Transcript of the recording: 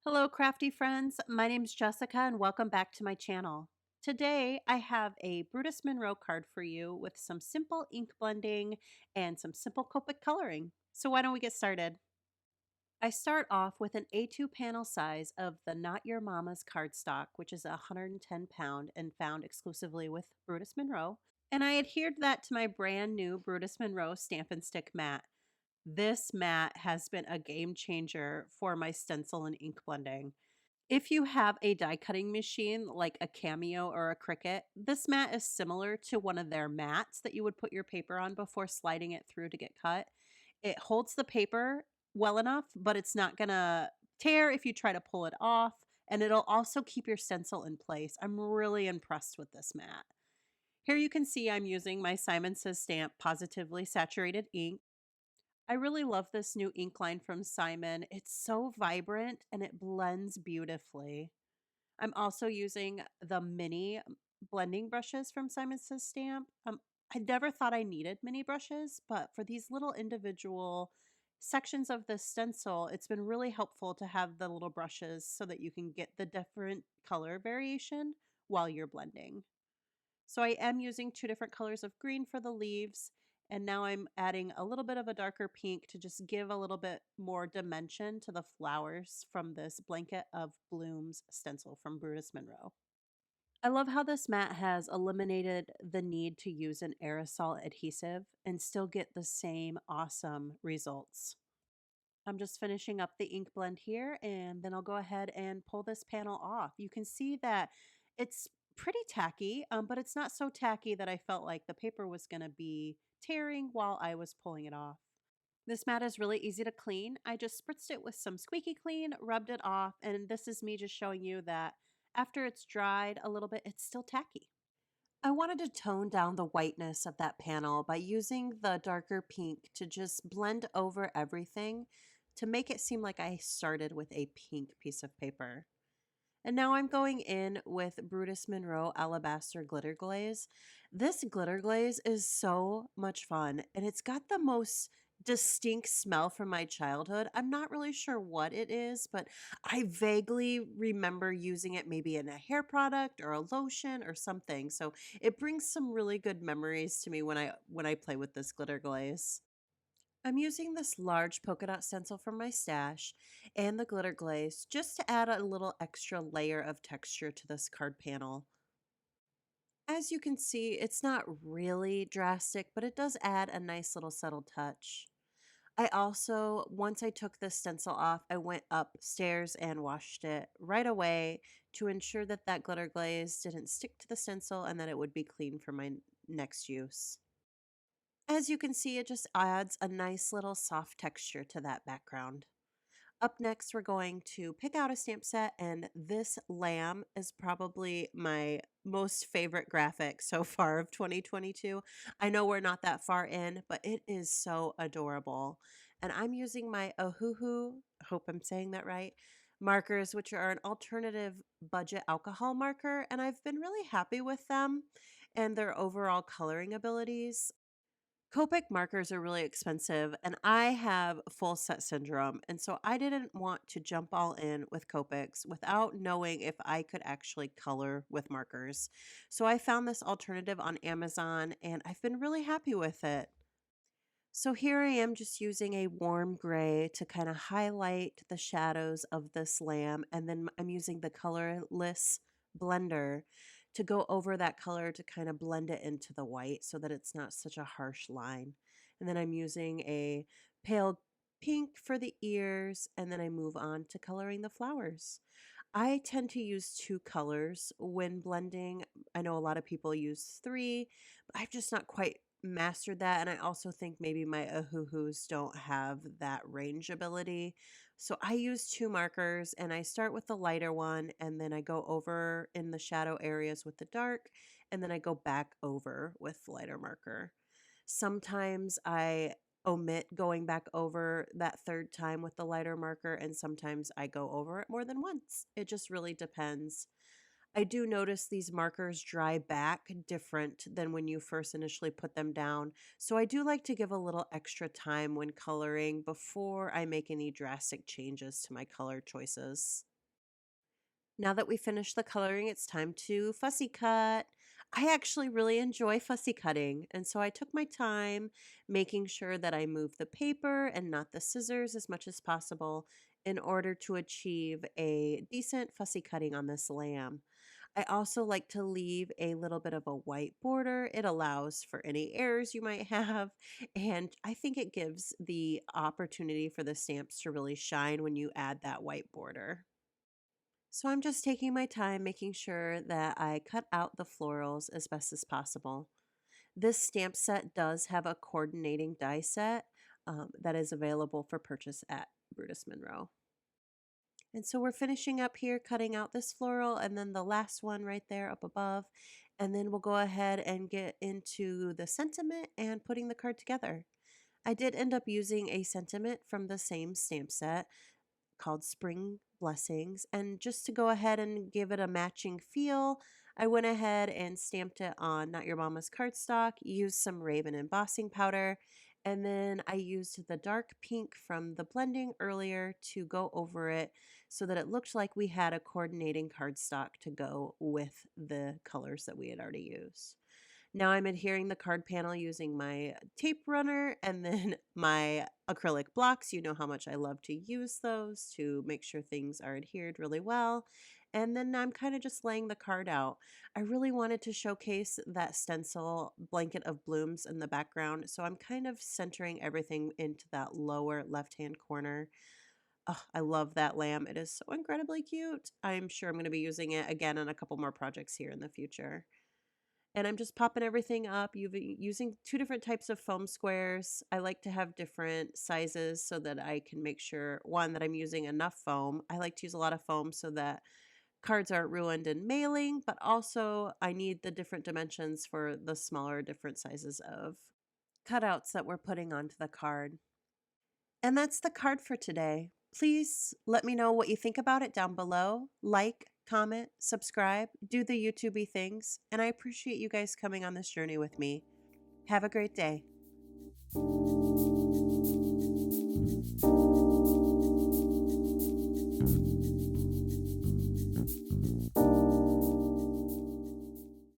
Hello, crafty friends. My name's Jessica, and welcome back to my channel. Today, I have a Brutus Monroe card for you with some simple ink blending and some simple Copic coloring. So why don't we get started? I start off with an A2 panel size of the Not Your Mama's cardstock, which is 110 pound and found exclusively with Brutus Monroe. And I adhered that to my brand new Brutus Monroe Stamp and Stick mat. This mat has been a game changer for my stencil and ink blending. If you have a die cutting machine like a Cameo or a Cricut, this mat is similar to one of their mats that you would put your paper on before sliding it through to get cut. It holds the paper well enough, but it's not going to tear if you try to pull it off, and it'll also keep your stencil in place. I'm really impressed with this mat. Here you can see I'm using my Simon Says Stamp Positively Saturated ink. I really love this new ink line from Simon. It's so vibrant and it blends beautifully. I'm also using the mini blending brushes from Simon Says Stamp. I never thought I needed mini brushes, but for these little individual sections of the stencil, it's been really helpful to have the little brushes so that you can get the different color variation while you're blending. So I am using two different colors of green for the leaves. And now I'm adding a little bit of a darker pink to just give a little bit more dimension to the flowers from this Blanket of Blooms stencil from Brutus Monroe. I love how this mat has eliminated the need to use an aerosol adhesive and still get the same awesome results. I'm just finishing up the ink blend here, and then I'll go ahead and pull this panel off. You can see that it's pretty tacky, but it's not so tacky that I felt like the paper was going to be tearing while I was pulling it off. This mat is really easy to clean. I just spritzed it with some squeaky clean, rubbed it off, and this is me just showing you that after it's dried a little bit, it's still tacky. I wanted to tone down the whiteness of that panel by using the darker pink to just blend over everything to make it seem like I started with a pink piece of paper. And now I'm going in with Brutus Monroe Alabaster Glitter Glaze. This glitter glaze is so much fun, and it's got the most distinct smell from my childhood. I'm not really sure what it is, but I vaguely remember using it maybe in a hair product or a lotion or something. So it brings some really good memories to me when I play with this glitter glaze. I'm using this large polka dot stencil from my stash and the glitter glaze just to add a little extra layer of texture to this card panel. As you can see, it's not really drastic, but it does add a nice little subtle touch. I also, once I took the stencil off, I went upstairs and washed it right away to ensure that that glitter glaze didn't stick to the stencil and that it would be clean for my next use. As you can see, it just adds a nice little soft texture to that background. Up next, we're going to pick out a stamp set, and this lamb is probably my most favorite graphic so far of 2022. I know we're not that far in, but it is so adorable. And I'm using my Ohuhu, hope I'm saying that right, markers, which are an alternative budget alcohol marker, and I've been really happy with them and their overall coloring abilities. Copic markers are really expensive, and I have full set syndrome. And so I didn't want to jump all in with Copics without knowing if I could actually color with markers. So I found this alternative on Amazon, and I've been really happy with it. So here I am just using a warm gray to kind of highlight the shadows of this lamb. And then I'm using the colorless blender to go over that color to kind of blend it into the white so that it's not such a harsh line. And then I'm using a pale pink for the ears, and then I move on to coloring the flowers. I tend to use two colors when blending. I know a lot of people use three, but I've just not quite mastered that. And I also think maybe my Ohuhus don't have that range ability. So I use two markers and I start with the lighter one and then I go over in the shadow areas with the dark and then I go back over with the lighter marker. Sometimes I omit going back over that third time with the lighter marker, and sometimes I go over it more than once. It just really depends. I do notice these markers dry back different than when you first initially put them down. So I do like to give a little extra time when coloring before I make any drastic changes to my color choices. Now that we finished the coloring, it's time to fussy cut. I actually really enjoy fussy cutting, and so I took my time making sure that I move the paper and not the scissors as much as possible in order to achieve a decent fussy cutting on this lamb. I also like to leave a little bit of a white border. It allows for any errors you might have, and I think it gives the opportunity for the stamps to really shine when you add that white border. So I'm just taking my time making sure that I cut out the florals as best as possible. This stamp set does have a coordinating die set that is available for purchase at Brutus Monroe. And so we're finishing up here cutting out this floral and then the last one right there up above. And then we'll go ahead and get into the sentiment and putting the card together. I did end up using a sentiment from the same stamp set called Spring Blessings. And just to go ahead and give it a matching feel, I went ahead and stamped it on Not Your Mama's cardstock, used some Raven embossing powder, and then I used the dark pink from the blending earlier to go over it so that it looked like we had a coordinating cardstock to go with the colors that we had already used. Now I'm adhering the card panel using my tape runner and then my acrylic blocks. You know how much I love to use those to make sure things are adhered really well. And then I'm kind of just laying the card out. I really wanted to showcase that stencil blanket of blooms in the background, so I'm kind of centering everything into that lower left-hand corner. Oh, I love that lamb. It is so incredibly cute. I'm sure I'm going to be using it again on a couple more projects here in the future. And I'm just popping everything up using two different types of foam squares. I like to have different sizes so that I can make sure, one, that I'm using enough foam. I like to use a lot of foam so that cards aren't ruined in mailing, but also I need the different dimensions for the smaller, different sizes of cutouts that we're putting onto the card. And that's the card for today. Please let me know what you think about it down below. Like, comment, subscribe, do the YouTubey things, and I appreciate you guys coming on this journey with me. Have a great day.